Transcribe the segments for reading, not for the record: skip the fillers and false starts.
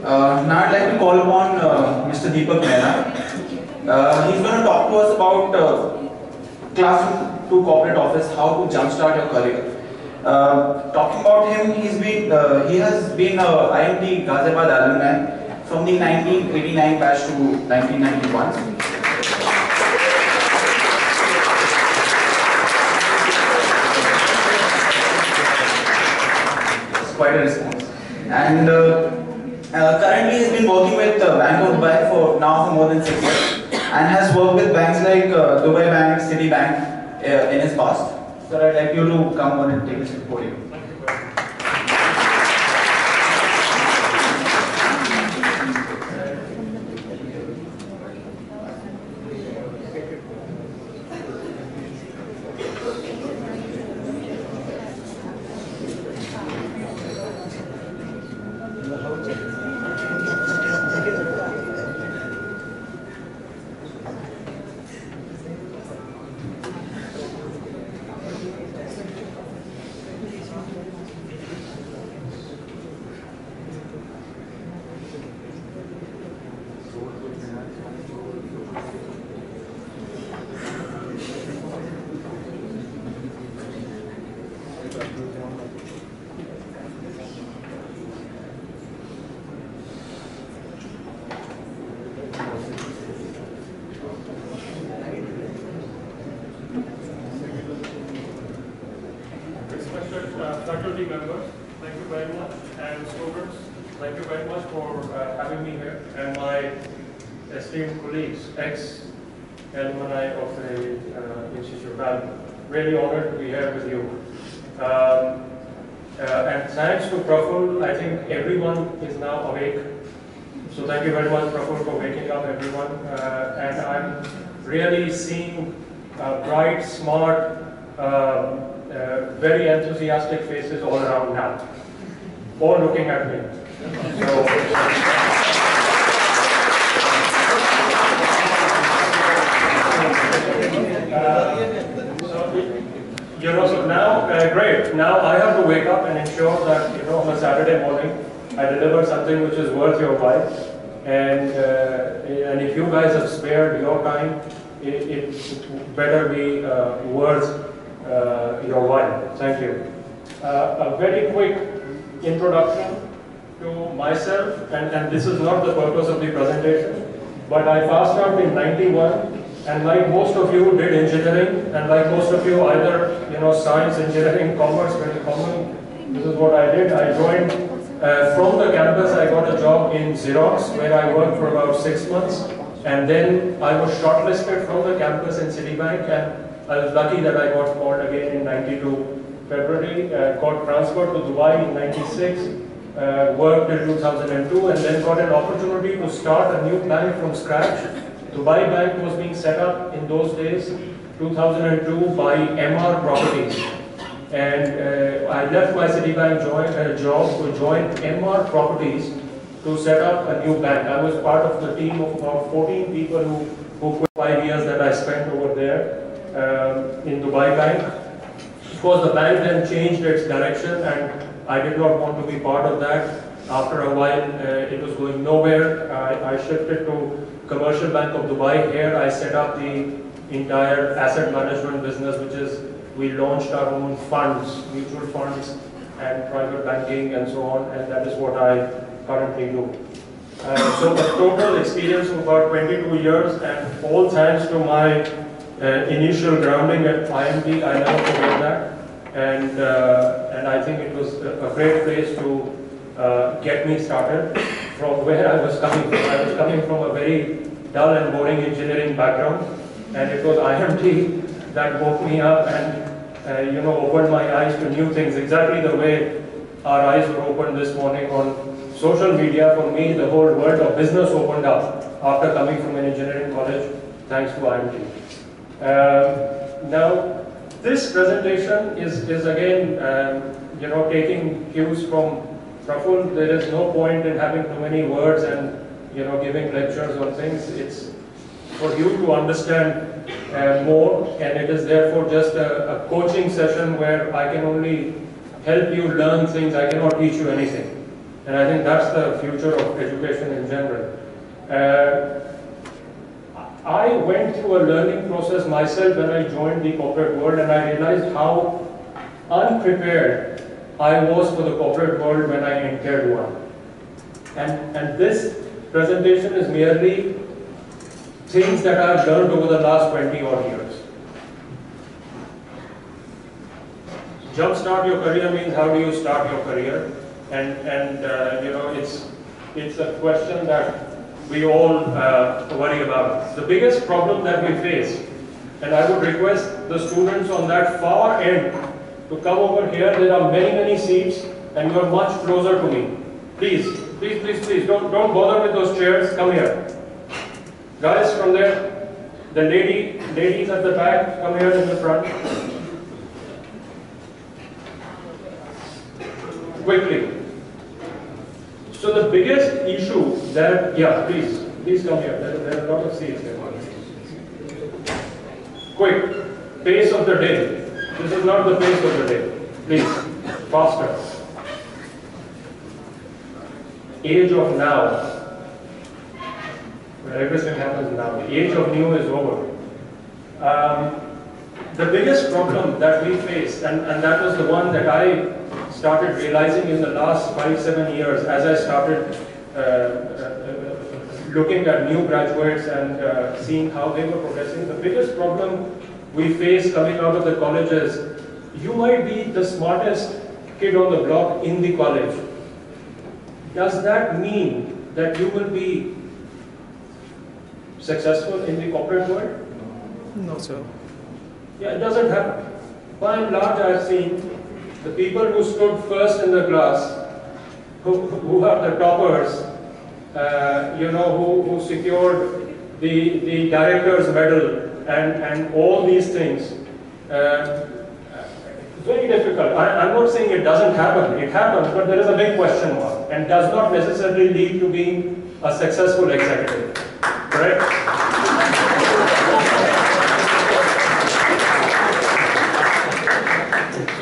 Now I'd like to call upon Mr. Deepak Mehra. He's going to talk to us about class to corporate office, how to jumpstart your career. Talking about him, he has been IMT Ghaziabad alumni from the 1989 batch to 1991. Quite a response. And currently he's been working with Bank of Dubai for more than 6 years and has worked with banks like Dubai Bank, Citibank in his past. So I'd like you to come on and take this to the podium. Faculty members, thank you very much, and students, thank you very much for having me here, and my esteemed colleagues, ex-alumni of the Institute of Alumni. Really honored to be here with you. And thanks to Praful, I think everyone is now awake. So thank you very much, Praful, for waking up everyone. And I'm really seeing bright, smart, very enthusiastic faces all around now, all looking at me. So now, great. Now I have to wake up and ensure that, on a Saturday morning, I deliver something which is worth your while. And if you guys have spared your time, it better be worth your while. Thank you. A very quick introduction to myself, and this is not the purpose of the presentation, but I passed out in 91, and like most of you did engineering, and like most of you either science, engineering, commerce, very common. This is what I did. I joined from the campus. I got a job in Xerox where I worked for about 6 months, and then I was shortlisted from the campus in Citibank, and I was lucky that I got called again in 92 February, got transferred to Dubai in 96, worked till 2002, and then got an opportunity to start a new bank from scratch. Dubai Bank was being set up in those days, 2002, by MR Properties. And I left my Citibank job to join MR Properties to set up a new bank. I was part of the team of about 14 people who quit 5 years that I spent over there. In Dubai Bank. Of course, the bank then changed its direction, and I did not want to be part of that. After a while, it was going nowhere. I shifted to Commercial Bank of Dubai. Here, I set up the entire asset management business, which is we launched our own funds, mutual funds, and private banking, and so on. And that is what I currently do. So, a total experience of about 22 years, and all thanks to my initial grounding at IMT, I never forget that, and I think it was a great place to get me started from where I was coming from. I was coming from a very dull and boring engineering background, and it was IMT that woke me up and opened my eyes to new things, exactly the way our eyes were opened this morning on social media. For me, the whole world of business opened up after coming from an engineering college, thanks to IMT. Now, this presentation is again, taking cues from Praful. There is no point in having too many words and, giving lectures on things. It's for you to understand more, and it is therefore just a coaching session where I can only help you learn things. I cannot teach you anything. And I think that's the future of education in general. I went through a learning process myself when I joined the corporate world, and I realized how unprepared I was for the corporate world when I entered one. And this presentation is merely things that I've learned over the last 20 odd years. Jumpstart your career means how do you start your career? And you know, it's a question that we all worry about. The biggest problem that we face, and I would request the students on that far end to come over here. There are many, many seats, and you are much closer to me. Please, please, please, please, don't bother with those chairs. Come here. Guys from there, the ladies at the back, come here in the front. Quickly. So the biggest issue that, yeah, please come here. There are a lot of seats here. Quick, pace of the day. This is not the pace of the day. Please, faster. Age of now. Where everything happens now. The age of new is over. The biggest problem that we face, and that was the one that I started realizing in the last 5-7 years as I started looking at new graduates and seeing how they were progressing. The biggest problem we face coming out of the college is you might be the smartest kid on the block in the college. Does that mean that you will be successful in the corporate world? No, sir. Yeah, it doesn't happen. By and large, I've seen the people who stood first in the class, who are the toppers, you know, who secured the director's medal and all these things. Very difficult. I'm not saying it doesn't happen. It happens, but there is a big question mark and does not necessarily lead to being a successful executive. Correct?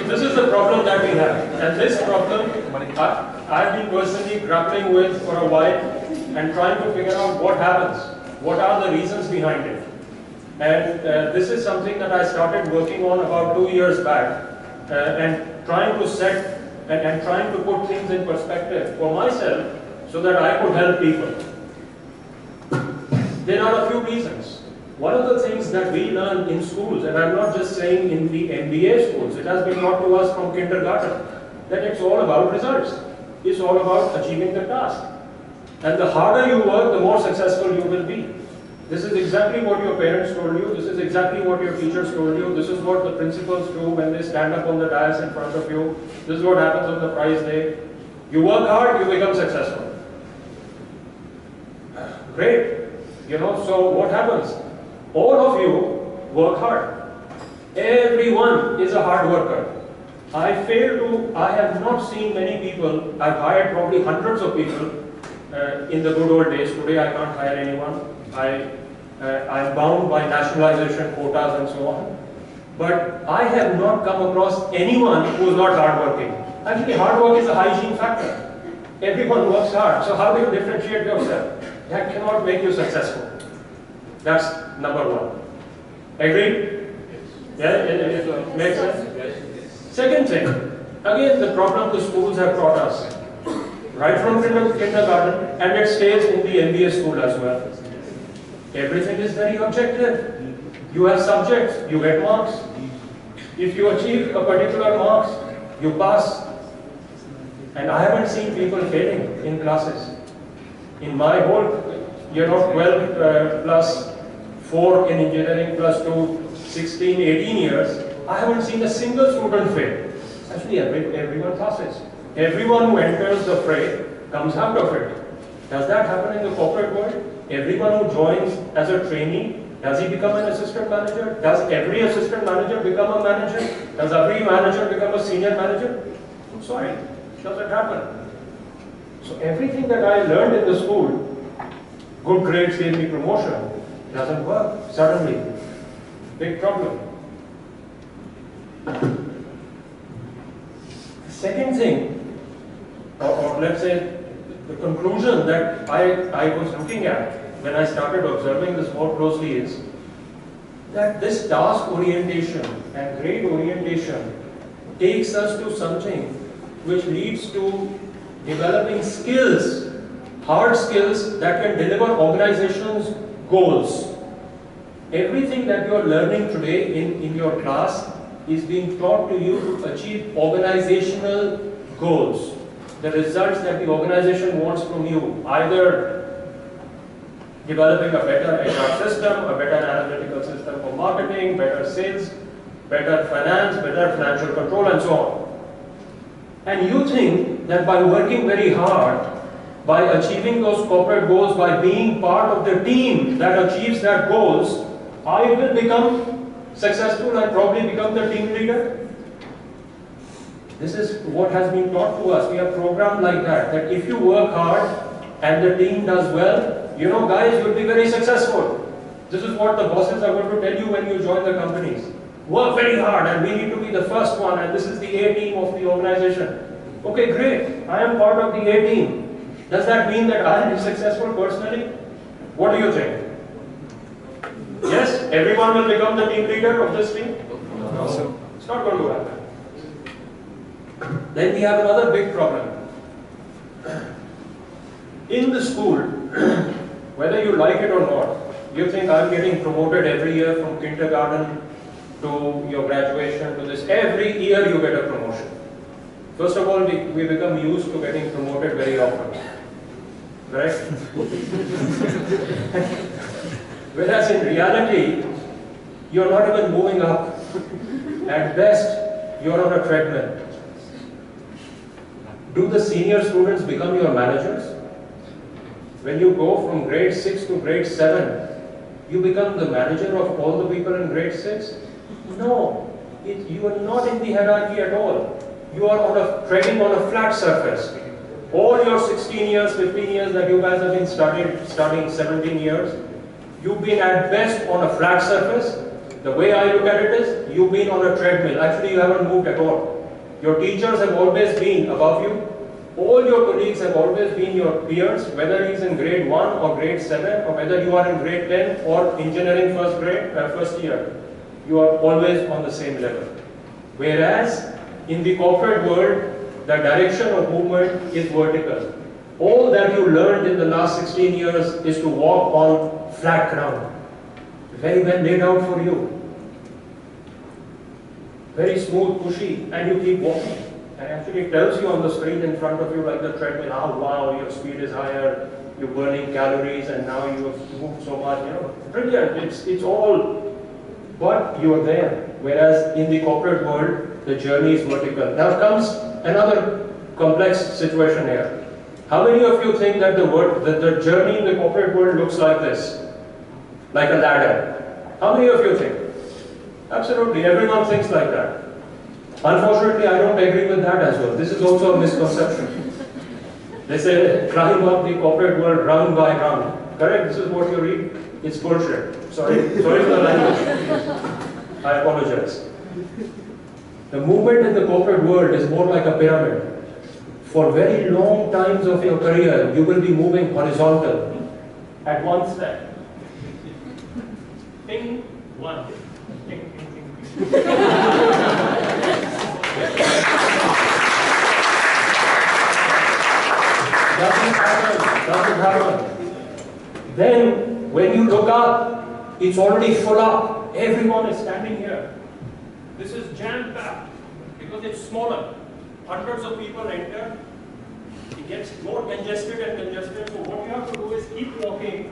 This is the problem that we have, and this problem I've been personally grappling with for a while and trying to figure out what happens, what are the reasons behind it. And this is something that I started working on about 2 years back and trying to set and trying to put things in perspective for myself so that I could help people. There are a few reasons. One of the things that we learn in schools, and I'm not just saying in the MBA schools, it has been taught to us from kindergarten, that it's all about results. It's all about achieving the task. And the harder you work, the more successful you will be. This is exactly what your parents told you. This is exactly what your teachers told you. This is what the principals do when they stand up on the dais in front of you. This is what happens on the prize day. You work hard, you become successful. Great. You know, so what happens? All of you work hard. Everyone is a hard worker. I have not seen many people. I've hired probably hundreds of people in the good old days. Today I can't hire anyone. I'm bound by nationalization quotas and so on. But I have not come across anyone who is not hardworking. Actually, hard work is a hygiene factor. Everyone works hard. So how do you differentiate yourself? That cannot make you successful. That's number one. Agreed? Yeah, makes sense? Second thing, again the problem the schools have taught us. Right from kindergarten, and it stays in the MBA school as well. Everything is very objective. You have subjects, you get marks. If you achieve a particular marks, you pass. And I haven't seen people failing in classes. In my whole, 12 plus 4 in engineering plus 2, 16, 18 years, I haven't seen a single student fail. Actually, everyone passes. Everyone who enters the fray comes out of it. Does that happen in the corporate world? Everyone who joins as a trainee, does he become an assistant manager? Does every assistant manager become a manager? Does every manager become a senior manager? I'm sorry, it doesn't happen. So everything that I learned in the school, good grades gave me promotion, doesn't work suddenly. Big problem. Second thing, or let's say The conclusion that I was looking at when I started observing this more closely is that this task orientation and grade orientation takes us to something which leads to developing skills, hard skills that can deliver organizations' goals. Everything that you are learning today in your class is being taught to you to achieve organizational goals. The results that the organization wants from you, either developing a better HR system, a better analytical system for marketing, better sales, better finance, better financial control, and so on. And you think that by working very hard, by achieving those corporate goals, by being part of the team that achieves that goals, I will become successful and probably become the team leader. This is what has been taught to us. We are programmed like that, that if you work hard and the team does well, you know guys, you'll be very successful. This is what the bosses are going to tell you when you join the companies. Work very hard and we need to be the first one and this is the A team of the organization. Okay, great. I am part of the A team. Does that mean that I will be successful personally? What do you think? Yes? Everyone will become the team leader of this team? No. It's not going to happen. Then we have another big problem. In the school, whether you like it or not, you think I'm getting promoted every year from kindergarten to your graduation to this. Every year you get a promotion. First of all, we become used to getting promoted very often. Correct? Whereas in reality, you're not even moving up. At best, you're on a treadmill. Do the senior students become your managers? When you go from grade 6 to grade 7, you become the manager of all the people in grade 6? No, you are not in the hierarchy at all. You are treading on a flat surface. All your 16 years, 15 years that you guys have been studying 17 years, you've been at best on a flat surface. The way I look at it is, you've been on a treadmill. Actually, you haven't moved at all. Your teachers have always been above you. All your colleagues have always been your peers, whether he's in grade 1 or grade 7, or whether you are in grade 10 or engineering first year. You are always on the same level. Whereas, in the corporate world, the direction of movement is vertical. All that you learned in the last 16 years is to walk on flat ground. Very well laid out for you. Very smooth, pushy, and you keep walking. And actually it tells you on the screen in front of you like the treadmill, oh wow, your speed is higher, you're burning calories and now you have moved so much, you know. Brilliant, it's all, but you're there. Whereas in the corporate world, the journey is vertical. Now comes another complex situation here. How many of you think that the journey in the corporate world looks like this? Like a ladder? How many of you think? Absolutely, everyone thinks like that. Unfortunately, I don't agree with that as well. This is also a misconception. They say, climb up the corporate world round by round. Correct? This is what you read? It's bullshit. Sorry for the language. I apologize. The movement in the corporate world is more like a pyramid. For very long times of your career, you will be moving horizontal at one step. Ping, one. Ping, ping, ping, ping. Doesn't happen. Then, when you look up, it's already full up. Everyone is standing here. This is jam-packed because it's smaller. Hundreds of people enter. It gets more congested and congested. So what you have to do is keep walking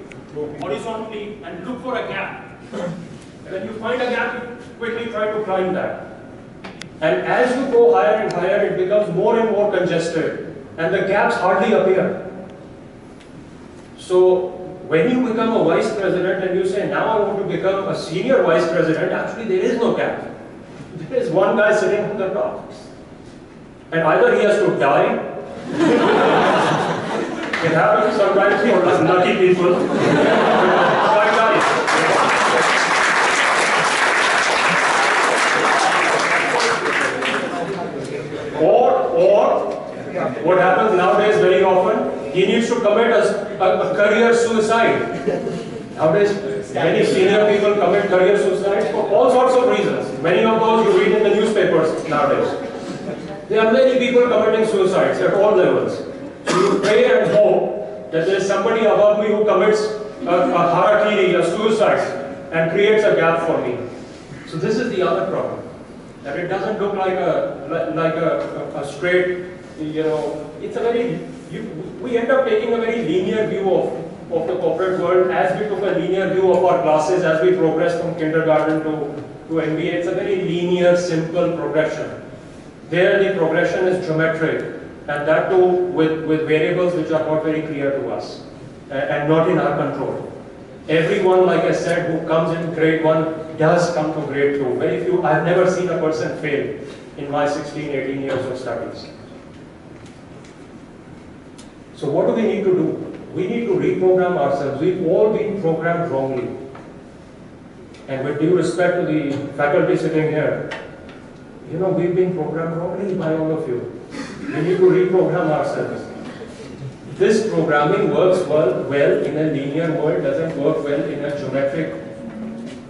horizontally and look for a gap. And when you find a gap, you quickly try to climb that. And as you go higher and higher, it becomes more and more congested. And the gaps hardly appear. So when you become a vice president and you say, now I want to become a senior vice president, actually there is no gap. There is one guy sitting on the top. And either he has to die, it happens sometimes for lucky people, or what happens nowadays very often, he needs to commit a career suicide. Nowadays, many senior people commit career suicide for all sorts of reasons. Many of those you read in the newspapers nowadays. There are many people committing suicides at all levels. So you pray and hope that there is somebody above me who commits a harakiri, a suicide, and creates a gap for me. So this is the other problem. That it doesn't look like a straight, it's a very, we end up taking a very linear view of the corporate world as we took a linear view of our classes as we progressed from kindergarten to MBA. It's a very linear, simple progression. There the progression is geometric, and that too with variables which are not very clear to us and not in our control. Everyone, like I said, who comes in grade 1 does come to grade 2. Very few, I've never seen a person fail in my 16, 18 years of studies. So what do we need to do? We need to reprogram ourselves. We've all been programmed wrongly. And with due respect to the faculty sitting here, we've been programmed wrongly by all of you. We need to reprogram ourselves. This programming works well in a linear world, doesn't work well in a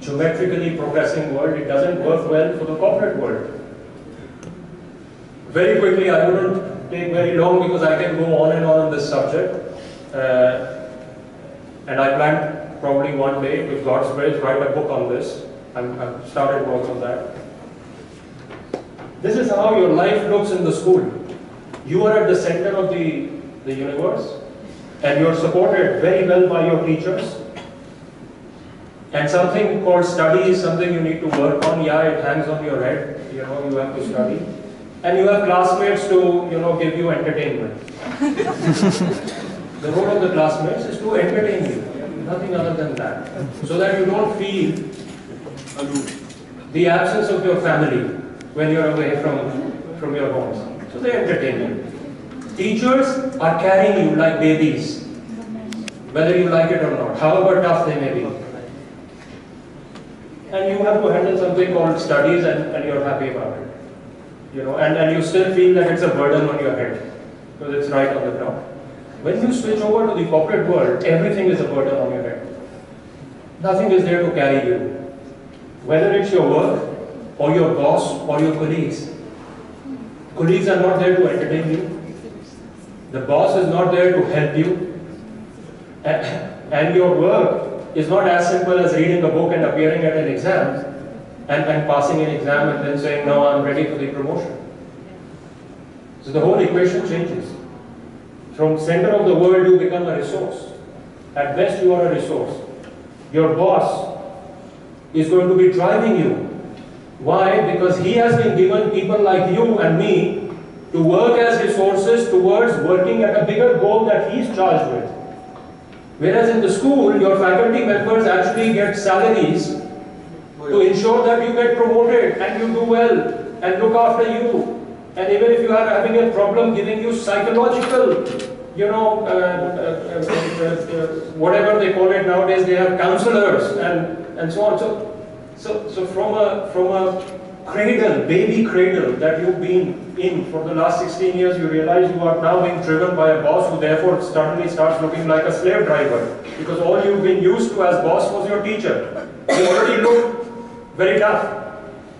geometrically progressing world. It doesn't work well for the corporate world. Very quickly, I wouldn't take very long because I can go on and on this subject. And I plan probably one day, with God's grace, write a book on this. I've started work on that. This is how your life looks in the school. You are at the center of the universe, and you're supported very well by your teachers. And something called study is something you need to work on. Yeah, it hangs on your head. You have to study. And you have classmates to, give you entertainment. The role of the classmates is to entertain you, nothing other than that. So that you don't feel the absence of your family when you're away from your homes. So they entertain you. Teachers are carrying you like babies, whether you like it or not, however tough they may be. And you have to handle something called studies, and you're happy about it. And you still feel that it's a burden on your head, because it's right on the ground. When you switch over to the corporate world, everything is a burden on your head. Nothing is there to carry you. Whether it's your work, or your boss, or your colleagues. Colleagues are not there to entertain you. The boss is not there to help you. And your work is not as simple as reading a book and appearing at an exam and passing an exam and then saying, no, I'm ready for the promotion. So the whole equation changes. From center of the world, you become a resource. At best, you are a resource. Your boss is going to be driving you. Why? Because he has been given people like you and me to work as resources towards working at a bigger goal that he's charged with. Whereas in the school, your faculty members actually get salaries to ensure that you get promoted and you do well and look after you. And even if you are having a problem, giving you psychological, whatever they call it nowadays, they have counselors and so on. So from a cradle, baby cradle that you've been in for the last 16 years, you realize you are now being driven by a boss who therefore suddenly starts looking like a slave driver, because all you've been used to as boss was your teacher. You already look very tough,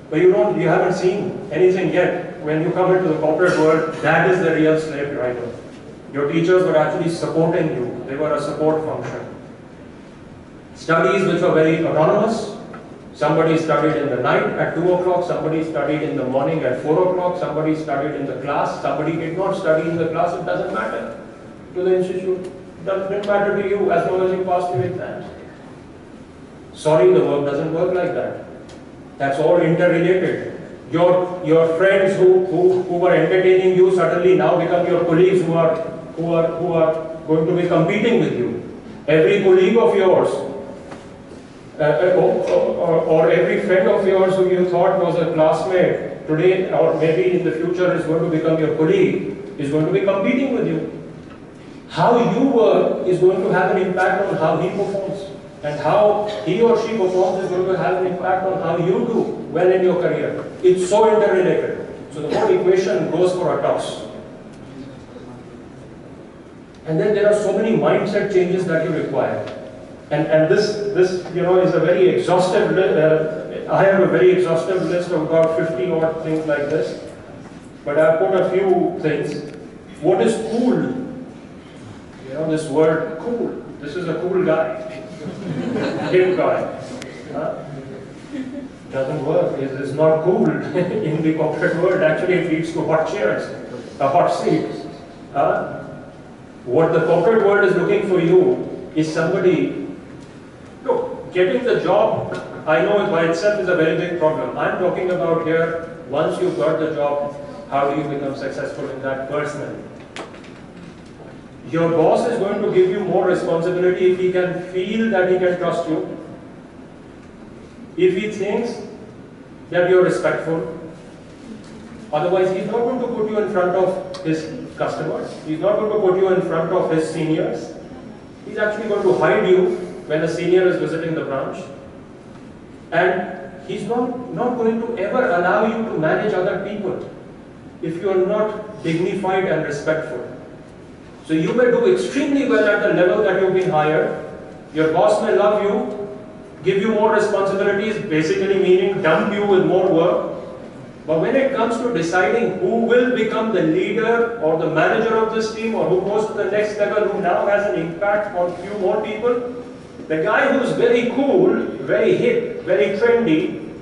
but you haven't seen anything yet. When you come into the corporate world, that is the real slave driver. Your teachers were actually supporting you. They were a support function. Studies which were very autonomous. Somebody studied in the night at 2 o'clock, somebody studied in the morning at 4 o'clock, somebody studied in the class, somebody did not study in the class. It doesn't matter to the institute. It doesn't matter to you as long as you pass your exams. Sorry, the work doesn't work like that. That's all interrelated. Your friends who were entertaining you suddenly now become your colleagues who are going to be competing with you. Every colleague of yours or every friend of yours who you thought was a classmate today or maybe in the future is going to become your colleague, is going to be competing with you. How you work is going to have an impact on how he performs, and how he or she performs is going to have an impact on how you do well in your career. It's so interrelated. So the whole equation goes for a toss. And then there are so many mindset changes that you require. And this you know, is a very exhaustive list. I have a very exhaustive list of about 50 odd things like this. But I put a few things. What is cool? You know, this word cool. This is a cool guy. Hip guy. Doesn't work. It is not cool in the corporate world. Actually, it leads to hot chairs, a hot seat. What the corporate world is looking for you is somebody. Look, getting the job, I know it by itself is a very big problem. I'm talking about here, once you've got the job, how do you become successful in that personally? Your boss is going to give you more responsibility if he can feel that he can trust you. If he thinks that you're respectful. Otherwise, he's not going to put you in front of his customers. He's not going to put you in front of his seniors. He's actually going to hide you when a senior is visiting the branch. And he's not going to ever allow you to manage other people if you are not dignified and respectful. So you may do extremely well at the level that you've been hired. Your boss may love you, give you more responsibilities, basically meaning dump you with more work. But when it comes to deciding who will become the leader or the manager of this team or who goes to the next level, who now has an impact on few more people, the guy who's very cool, very hip, very trendy,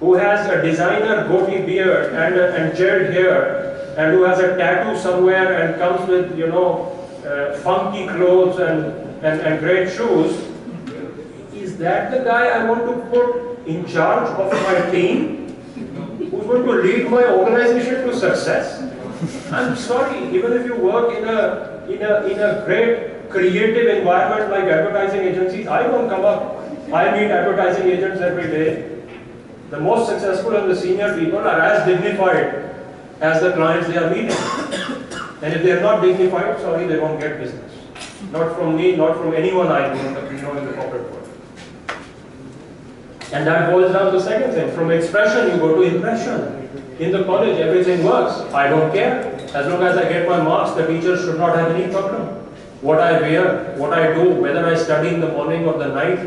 who has a designer goatee beard and gelled hair, and who has a tattoo somewhere and comes with, you know, funky clothes and great shoes, is that the guy I want to put in charge of my team? Who's going to lead my organization to success? I'm sorry, even if you work in a great creative environment like advertising agencies, I don't come up. I meet advertising agents every day. The most successful and the senior people are as dignified as the clients they are meeting. And if they are not dignified, sorry, they won't get business. Not from me, not from anyone I know in the corporate world. And that boils down to the second thing. From expression, you go to impression. In the college, everything works. I don't care. As long as I get my marks, the teachers should not have any problem. What I wear, what I do, whether I study in the morning or the night,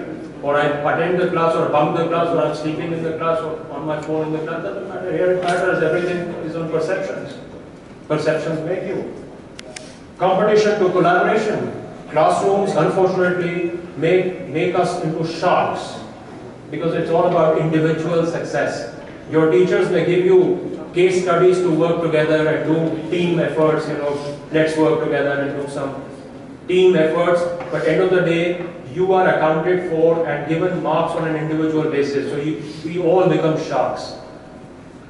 or I attend the class or bunk the class, or I'm sleeping in the class or on my phone in the class, doesn't matter. Here it matters. Everything is on perceptions. Perceptions make you. Competition to collaboration. Classrooms, unfortunately, make us into sharks because it's all about individual success. Your teachers may give you case studies to work together and do team efforts, you know, let's work together and do some team efforts, but end of the day, you are accounted for and given marks on an individual basis. So we all become sharks,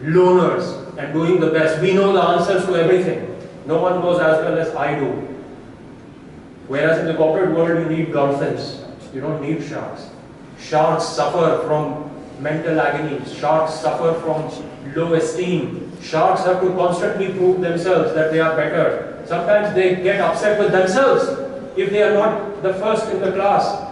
loners, and doing the best. We know the answers to everything. No one knows as well as I do. Whereas in the corporate world, you need dolphins. You don't need sharks. Sharks suffer from mental agonies. Sharks suffer from low esteem. Sharks have to constantly prove themselves that they are better. Sometimes they get upset with themselves if they are not the first in the class.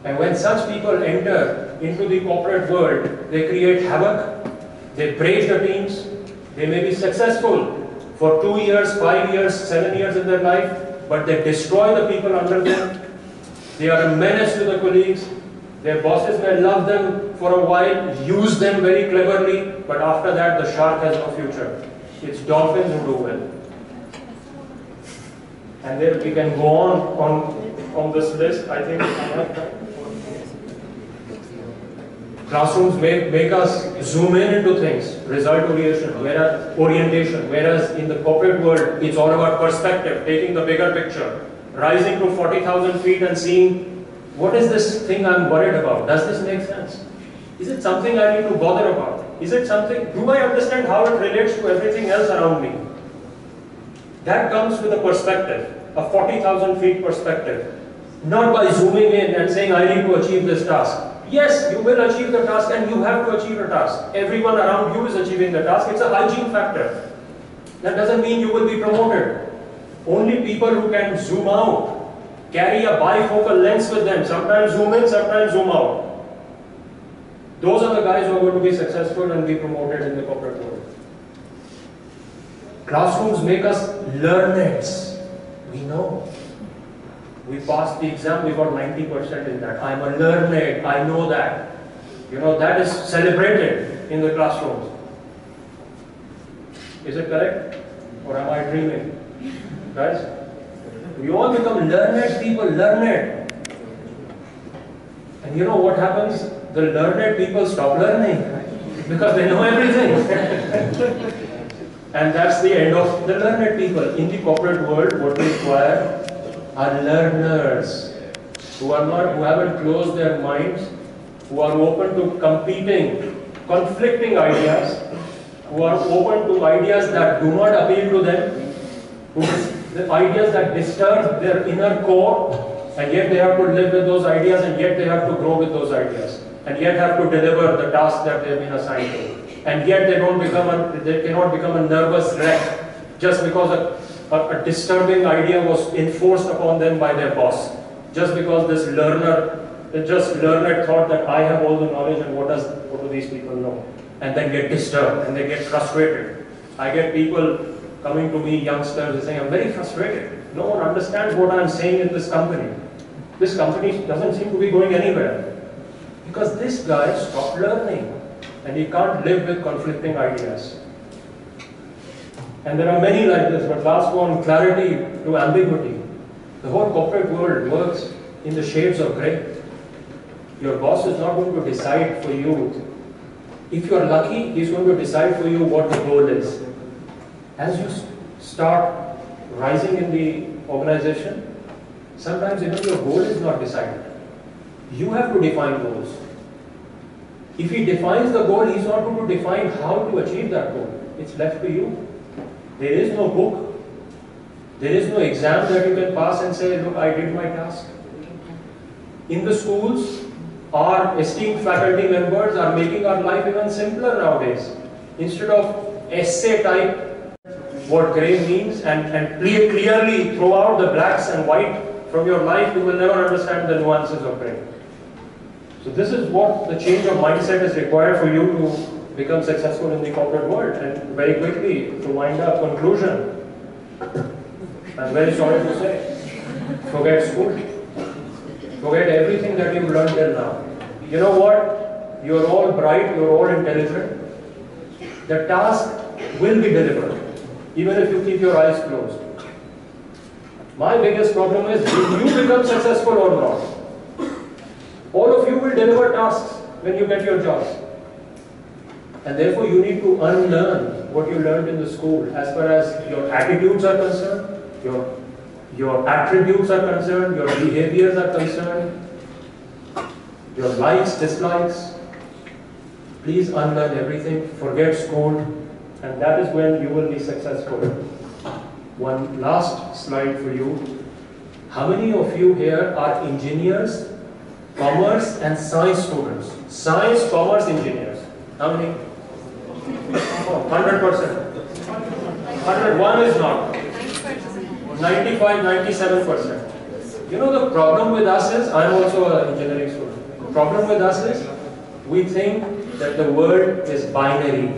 And when such people enter into the corporate world, they create havoc, they break the teams, they may be successful for 2 years, 5 years, 7 years in their life, but they destroy the people under them. They are a menace to the colleagues. Their bosses may love them for a while, use them very cleverly, but after that the shark has no future. It's dolphins who do well. And then we can go on this list. I think classrooms make us zoom into things, result orientation, whereas in the corporate world, it's all about perspective, taking the bigger picture, rising to 40,000 feet and seeing, what is this thing I'm worried about? Does this make sense? Is it something I need to bother about? Is it something, do I understand how it relates to everything else around me? That comes with a perspective, a 40,000 feet perspective. Not by zooming in and saying, I need to achieve this task. Yes, you will achieve the task and you have to achieve a task. Everyone around you is achieving the task. It's a hygiene factor. That doesn't mean you will be promoted. Only people who can zoom out, carry a bifocal lens with them, sometimes zoom in, sometimes zoom out. Those are the guys who are going to be successful and be promoted in the corporate world. Classrooms make us learners. We know. We passed the exam, we got 90% in that. I'm a learned, I know that. You know, that is celebrated in the classrooms. Is it correct? Or am I dreaming? Guys? We all become learned people, learned. And you know what happens? The learned people stop learning because they know everything. And that's the end of the learned people. In the corporate world, what we require are learners who haven't closed their minds, who are open to competing, conflicting ideas, who are open to ideas that do not appeal to them, the ideas that disturb their inner core, and yet they have to live with those ideas, and yet they have to grow with those ideas, and yet have to deliver the task that they have been assigned to, and yet they cannot become a nervous wreck just because a disturbing idea was enforced upon them by their boss, just because this learner thought that I have all the knowledge and what do these people know, and then get disturbed and they get frustrated. I get people coming to me, youngsters, saying, I'm very frustrated. No one understands what I'm saying in this company. This company doesn't seem to be going anywhere. Because this guy stopped learning and he can't live with conflicting ideas. And there are many like this, but last one, clarity to ambiguity. The whole corporate world works in the shades of grey. Your boss is not going to decide for you. If you are lucky, he's going to decide for you what the goal is. As you start rising in the organization, sometimes even your goal is not decided. You have to define goals. If he defines the goal, he's not going to define how to achieve that goal. It's left to you. There is no book. There is no exam that you can pass and say, look, I did my task. In the schools, our esteemed faculty members are making our life even simpler nowadays. Instead of essay type, what grey means, and clearly throw out the blacks and white from your life, you will never understand the nuances of grey. So this is what the change of mindset is required for you to become successful in the corporate world. And very quickly, to wind up, conclusion. I'm very sorry to say, forget school. Forget everything that you've learned till now. You know what? You're all bright, you're all intelligent. The task will be delivered, even if you keep your eyes closed. My biggest problem is, will you become successful or not? All of you will deliver tasks when you get your jobs. And therefore you need to unlearn what you learned in the school as far as your attitudes are concerned, your attributes are concerned, your behaviors are concerned, your likes, dislikes. Please unlearn everything, forget school, and that is when you will be successful. One last slide for you. How many of you here are engineers, commerce and science students? Science, commerce, engineers. How many? 100%. 101 is not. 95, 97%. You know, the problem with us is, I am also an engineering student. The problem with us is, we think that the world is binary.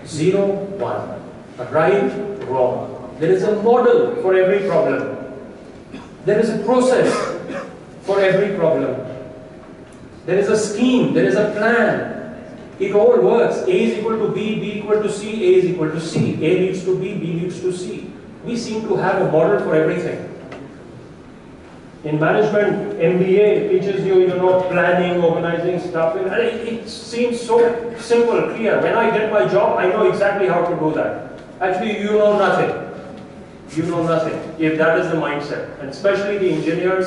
0, 1. Right, wrong. There is a model for every problem. There is a process for every problem. There is a scheme, there is a plan. It all works. A is equal to B, B equal to C, A is equal to C. A leads to B, B leads to C. We seem to have a model for everything. In management, MBA teaches you, planning, organizing stuff. And it seems so simple, clear. When I get my job, I know exactly how to do that. Actually, you know nothing. You know nothing, if that is the mindset. And especially the engineers,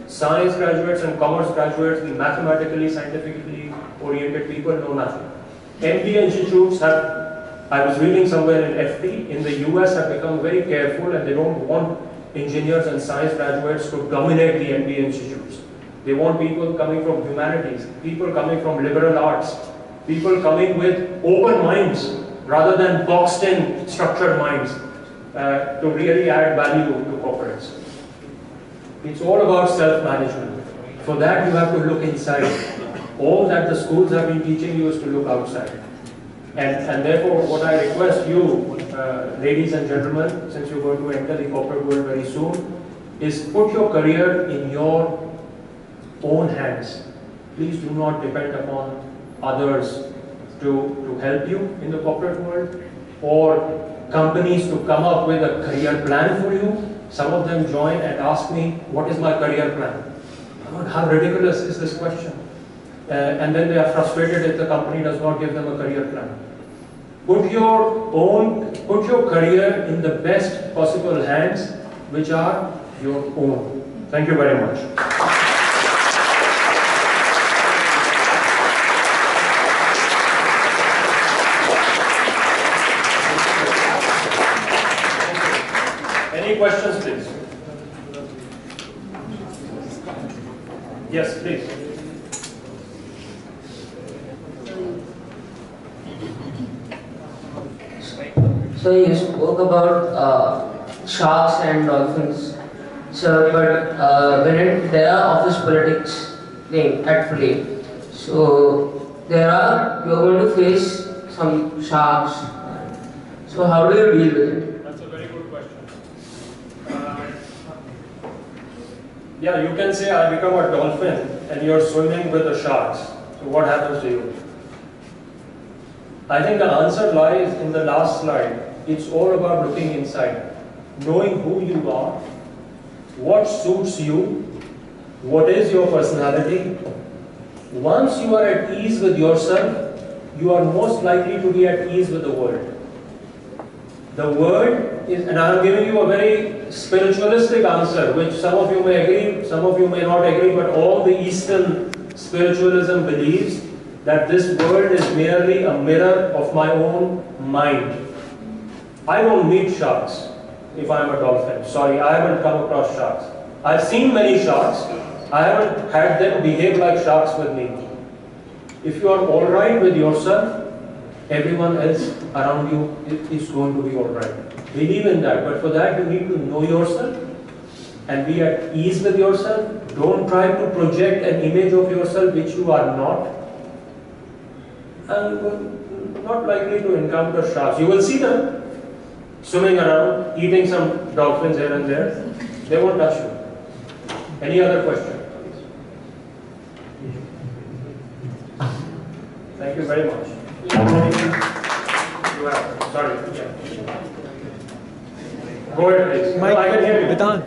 science graduates and commerce graduates, the mathematically, scientifically oriented people know nothing. MBA institutes have, I was reading somewhere in FT, in the US have become very careful and they don't want engineers and science graduates to dominate the MBA institutes. They want people coming from humanities, people coming from liberal arts, people coming with open minds rather than boxed in structured minds to really add value to corporates. It's all about self-management. For that you have to look inside. All that the schools have been teaching you is to look outside. And therefore, what I request you, ladies and gentlemen, since you're going to enter the corporate world very soon, is put your career in your own hands. Please do not depend upon others to help you in the corporate world, or companies to come up with a career plan for you. Some of them join and ask me, what is my career plan? How ridiculous is this question? And then they are frustrated if the company does not give them a career plan. Put your career in the best possible hands, which are your own. Thank you very much. Any questions, please? Yes, please. So you spoke about sharks and dolphins, sir, but there are office politics at play. So you're going to face some sharks. So how do you deal with it? That's a very good question. Yeah, you can say I become a dolphin and you're swimming with the sharks. So what happens to you? I think the answer lies in the last slide. It's all about looking inside, knowing who you are, what suits you, what is your personality. Once you are at ease with yourself, you are most likely to be at ease with the world. The world is, and I am giving you a very spiritualistic answer, which some of you may agree, some of you may not agree, but all the Eastern spiritualism believes that this world is merely a mirror of my own mind. I don't meet sharks if I'm a dolphin. Sorry, I haven't come across sharks. I've seen many sharks. I haven't had them behave like sharks with me. If you are alright with yourself, everyone else around you is going to be alright. Believe in that, but for that you need to know yourself and be at ease with yourself. Don't try to project an image of yourself which you are not. And you're not likely to encounter sharks. You will see them swimming around, eating some dolphins here and there. They won't touch you. Any other question? Thank you very much. Sorry. Yeah. Go ahead, please. Mike, I can hear you. Vedant.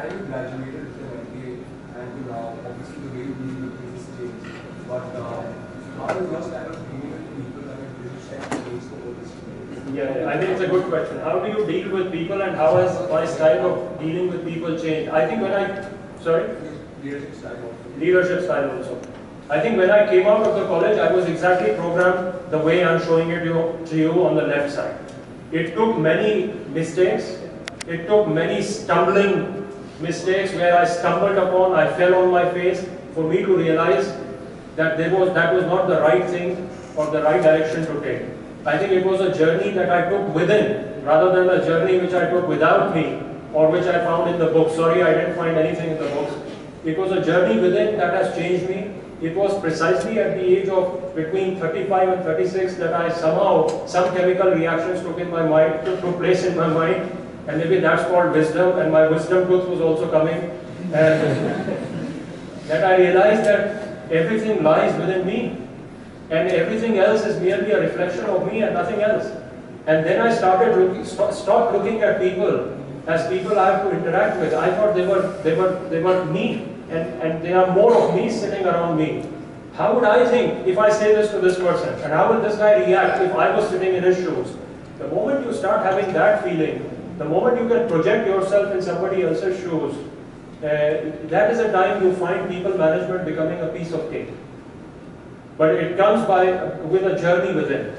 Graduated with an MBA and obviously the way you deal with things has changed. But how is your style of dealing with people and British tech changed over this time? Yeah, I think it's a good question. How do you deal with people and how has my style of dealing with people changed? I think when Leadership style also. Leadership style also. I think when I came out of the college, I was exactly programmed the way I'm showing it to you on the left side. It took many mistakes. It took many stumbling mistakes where I stumbled upon, I fell on my face, for me to realize that that was not the right thing or the right direction to take. I think it was a journey that I took within, rather than a journey which I took without me, or which I found in the book. Sorry, I didn't find anything in the books. It was a journey within that has changed me. It was precisely at the age of between 35 and 36 that I somehow, some chemical reactions took place in my mind. And maybe that's called wisdom, and my wisdom tooth was also coming. And that I realized that everything lies within me, and everything else is merely a reflection of me and nothing else. And then I stopped looking at people as people I have to interact with. I thought they were me, and there are more of me sitting around me. How would I think if I say this to this person? And how would this guy react if I was sitting in his shoes? The moment you start having that feeling, the moment you can project yourself in somebody else's shoes, that is a time you find people management becoming a piece of cake. But it comes with a journey within.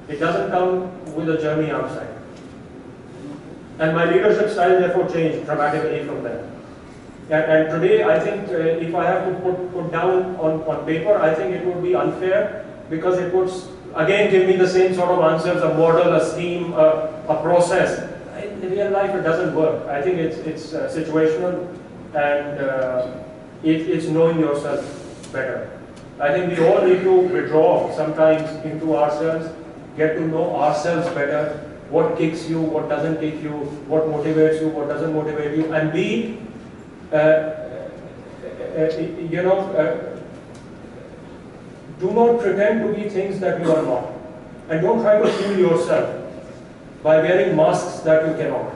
It doesn't come with a journey outside. And my leadership style therefore changed dramatically from there. And today, I think if I have to put down on paper, I think it would be unfair, because it would again give me the same sort of answers, a model, a scheme, a process. real life it doesn't work. I think it's situational, and it's knowing yourself better. I think we all need to withdraw sometimes into ourselves, get to know ourselves better, what kicks you, what doesn't kick you, what motivates you, what doesn't motivate you, and be, do not pretend to be things that you are not. And don't try to fool yourself by wearing masks that you cannot.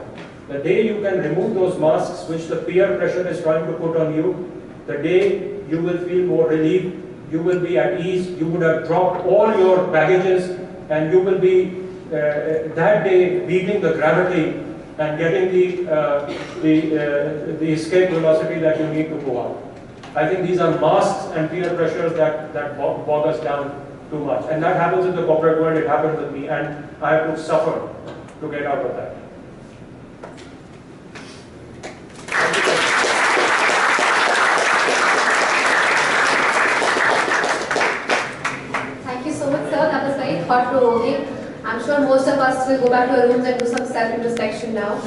The day you can remove those masks which the peer pressure is trying to put on you, the day you will feel more relieved, you will be at ease, you would have dropped all your baggages, and you will be that day beating the gravity and getting the escape velocity that you need to go up. I think these are masks and peer pressures that bog us down too much. And that happens in the corporate world, it happened with me, and I have to suffer to get out of that. Thank you so much, sir. That was very thought-provoking. I'm sure most of us will go back to our rooms and do some self-introspection now.